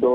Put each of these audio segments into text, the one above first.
2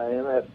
IMF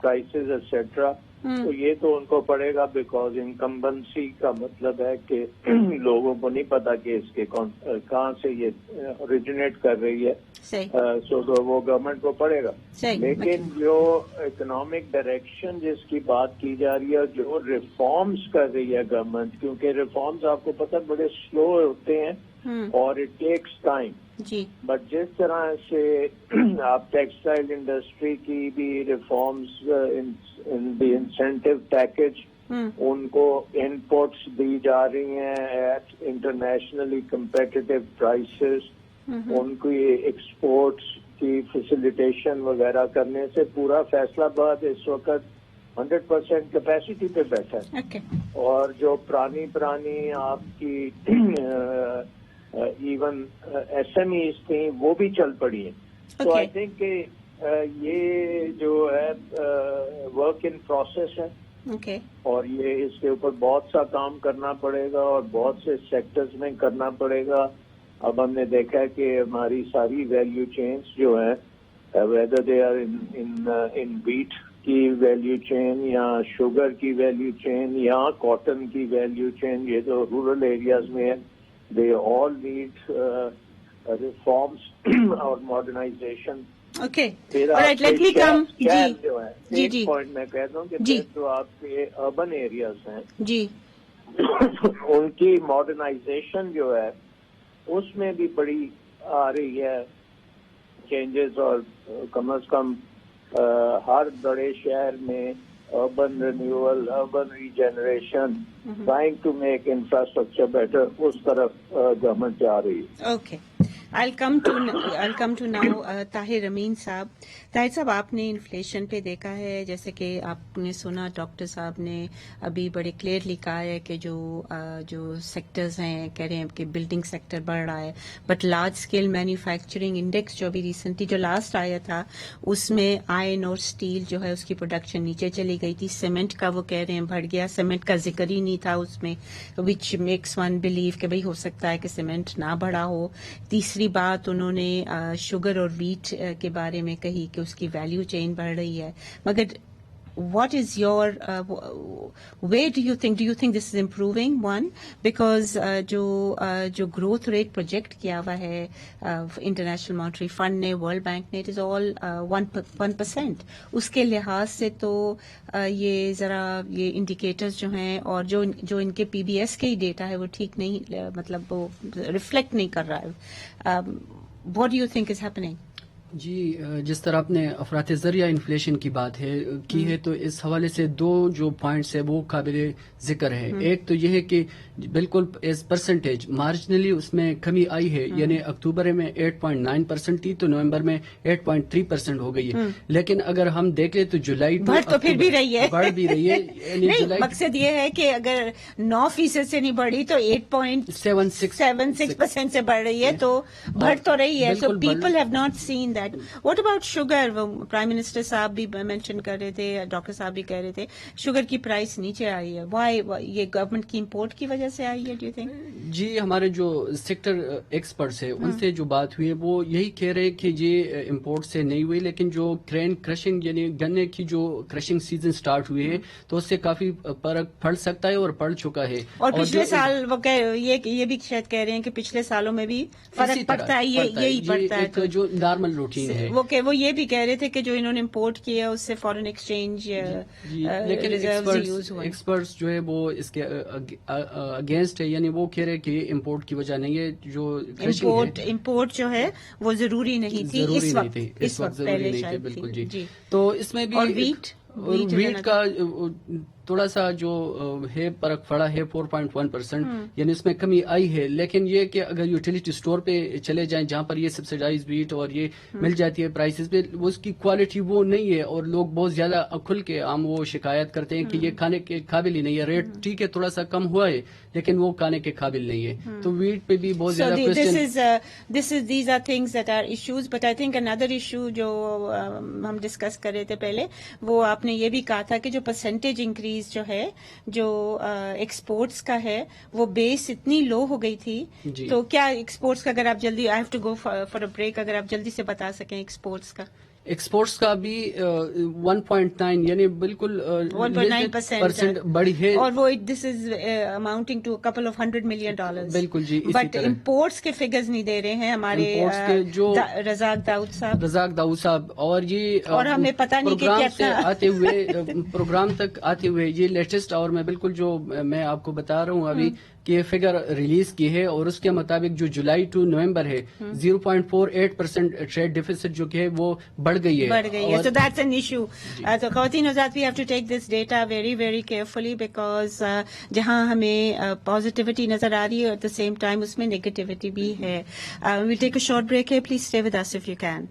prices etc. تو یہ تو ان کو پڑے گا بیکاز انکمبنسی کا مطلب ہے کہ لوگوں کو نہیں پتا کہ اس کے کہاں سے یہ اوریجنیٹ کر رہی ہے، سو وہ گورنمنٹ کو پڑے گا. لیکن جو اکنامک ڈائریکشن جس کی بات کی جا رہی ہے، جو ریفارمز کر رہی ہے گورنمنٹ، کیونکہ ریفارمز آپ کو پتا بڑے سلو ہوتے ہیں اور اٹ ٹیکس ٹائم. بٹ جس طرح سے آپ ٹیکسٹائل انڈسٹری کی بھی reforms in the incentive package, ان کو انپوٹس دی جا رہی ہیں ایٹ انٹرنیشنلی کمپیٹیٹو پرائسز، ان کی ایکسپورٹس کی فیسیلیٹیشن وغیرہ کرنے سے پورا فیصلہ آباد اس وقت 100% کیپیسٹی پہ بیٹھا ہے. اور جو پرانی آپ کی ایون ایس ایم ایز تھیں وہ بھی چل پڑی ہیں. تو آئی تھنک کہ یہ جو ہے ورک ان پروسیس ہے، اور یہ اس کے اوپر بہت سا کام کرنا پڑے گا اور بہت سے سیکٹرز میں کرنا پڑے گا. اب ہم نے دیکھا ہے کہ ہماری ساری ویلیو چینز جو ہیں، whether they are in wheat کی ویلیو چین یا شوگر کی ویلیو چین یا کاٹن کی ویلیو چین، یہ جو رورل ایریاز میں ہے، they all need reforms or modernization. Okay. All right, let me come. ایک پوائنٹ میں کہتا ہوں کہ جو آپ کے اربن ایریاز ہیں ان کی ماڈرنائزیشن جو ہے اس میں بھی بڑی آ رہی ہے چینجز، اور کم از کم ہر بڑے شہر میں urban renewal, urban regeneration, trying to make infrastructure better, اس طرف گورنمنٹ جا رہی ہے. Okay. I'll come to now Tahir امین صاحب. طاہر صاحب، آپ نے انفلیشن پہ دیکھا ہے، جیسے کہ آپ نے سنا ڈاکٹر صاحب نے ابھی بڑے کلیئرلی کہا ہے کہ جو سیکٹرز ہیں، کہہ رہے ہیں کہ بلڈنگ سیکٹر بڑھ رہا ہے، but large scale manufacturing index جو ابھی ریسنٹلی جو لاسٹ آیا تھا اس میں آئرن اور اسٹیل جو ہے اس کی پروڈکشن نیچے چلی گئی تھی. سیمنٹ کا وہ کہہ رہے ہیں بڑھ گیا، سیمنٹ کا ذکر ہی نہیں تھا اس میں، وچ میکس ون بلیو کہ بھئی ہو سکتا ہے کہ سیمنٹ نہ بڑھا ہو. تیسری بات انہوں نے شوگر اور ویٹ کے بارے میں کہی کہ اس کی ویلیو چین بڑھ رہی ہے. مگر what is your where do you think this is improving? One, because جو growth rate project کیا ہوا ہے انٹرنیشنل مانیٹری فنڈ نے، ورلڈ بینک نے، it is all 1%. اس کے لحاظ سے تو یہ ذرا یہ انڈیکیٹرز جو ہیں اور جو ان کے پی بی ایس کے ہی ڈیٹا ہے وہ ٹھیک نہیں، مطلب وہ ریفلیکٹ نہیں کر رہا ہے. what do you think is happening? جی، جس طرح آپ نے افراط زریعہ انفلیشن کی بات کی ہے تو اس حوالے سے دو جو پوائنٹس ہے وہ قابل ذکر ہے. ایک تو یہ ہے کہ بالکل ایز پرسنٹیج مارجنلی اس میں کمی آئی ہے، یعنی اکتوبر میں 8.9% تھی تو نومبر میں 8.3% ہو گئی ہے. لیکن اگر ہم دیکھیں تو جولائی تو پھر بھی رہی ہے، بڑھ بھی رہی ہے. مقصد یہ ہے کہ اگر 9% سے نہیں بڑھی تو 8.76% سے بڑھ رہی ہے، تو بڑھ تو رہی ہے. So people have not seen that. What about sugar? Prime minister صاحب بھی مینشن کر رہے تھے، ڈاکٹر صاحب بھی کہہ رہے تھے شوگر کی پرائس نیچے آئی ہے. وائی؟ یہ گورنمنٹ کی امپورٹ کی وجہ سے آئی ہے ڈو یو تھنک؟ جی، ہمارے جو سیکٹر ایکسپرٹس ہیں ان سے جو بات ہوئی ہے وہ یہی کہہ رہے کہ یہ امپورٹ سے نہیں ہوئی، لیکن جو گرین کرشنگ یعنی گنے کی جو کرشنگ سیزن سٹارٹ ہوئی ہے تو اس سے کافی فرق پڑ سکتا ہے اور پڑ چکا ہے. اور پچھلے سال وہ یہ بھی شاید کہہ رہے ہیں کہ پچھلے سالوں میں بھی فرق پڑتا ہے، یہی پڑتا ہے جو نارمل روٹین ہے. وہ یہ بھی کہہ رہے تھے کہ جو انہوں نے امپورٹ کیا اس سے فارن ایکسچینج ایکسپرٹس جو ہے وہ اس کے اگینسٹ ہے، یعنی وہ کہہ رہے کہ امپورٹ کی وجہ نہیں ہے. جو امپورٹ جو ہے وہ ضروری نہیں تھی اس وقت، پہلے شاید بالکل. جی، تو اس میں بھی ویٹ کا تھوڑا سا جو ہے فرق پڑا ہے 4.1%، یعنی اس میں کمی آئی ہے. لیکن یہ کہ اگر یوٹیلیٹی اسٹور پہ چلے جائیں جہاں پر یہ سبسیڈائز ویٹ اور یہ مل جاتی ہے پرائسز پہ، اس کی کوالٹی وہ نہیں ہے اور لوگ بہت زیادہ کھل کے عام وہ شکایت کرتے ہیں کہ یہ کھانے کے قابل ہی نہیں ہے. ریٹ ٹھیک ہے تھوڑا سا کم ہوا ہے لیکن وہ کھانے کے قابل نہیں ہے. تو ویٹ پہ بھی بہت زیادہ these are things that are issues, but I think another issue جو ہم ڈسکس کر رہے تھے پہلے، وہ آپ نے یہ بھی کہا تھا کہ جو پرسنٹیج انکریز جو ہے جو ایکسپورٹس کا ہے وہ بیس اتنی لو ہو گئی تھی. تو کیا ایکسپورٹس کا، اگر آپ جلدی، I have to go for a break, اگر آپ جلدی سے بتا سکیں ایکسپورٹس کا. ایکسپورٹس کا بھی 1.9 یعنی بالکل 1.9% بڑی ہے, اور وہ this is amounting to couple of $100 million. بالکل جی. بٹ امپورٹس کے فگرز نہیں دے رہے ہیں ہمارے جو رزاق داؤد صاحب, اور یہ اور ہمیں پتہ نہیں کہ کیا آتے ہوئے پروگرام تک آتے ہوئے یہ لیٹسٹ, اور میں بالکل جو میں آپ کو بتا رہا ہوں ابھی کہ یہ فگر ریلیز کی ہے, اور اس کے مطابق جو جولائی ٹو نومبر ہے 0.48% ٹریڈ ڈیفیسٹ جو کہ ہے وہ بڑھ گئی ہے. So that's an issue. So خواتین حضرات, we have to take this data very very carefully because جہاں ہمیں پازیٹیوٹی نظر آ رہی ہے at the same time اس میں نیگیٹیوٹی بھی ہے. We'll take a short break here. Please stay with us if you can.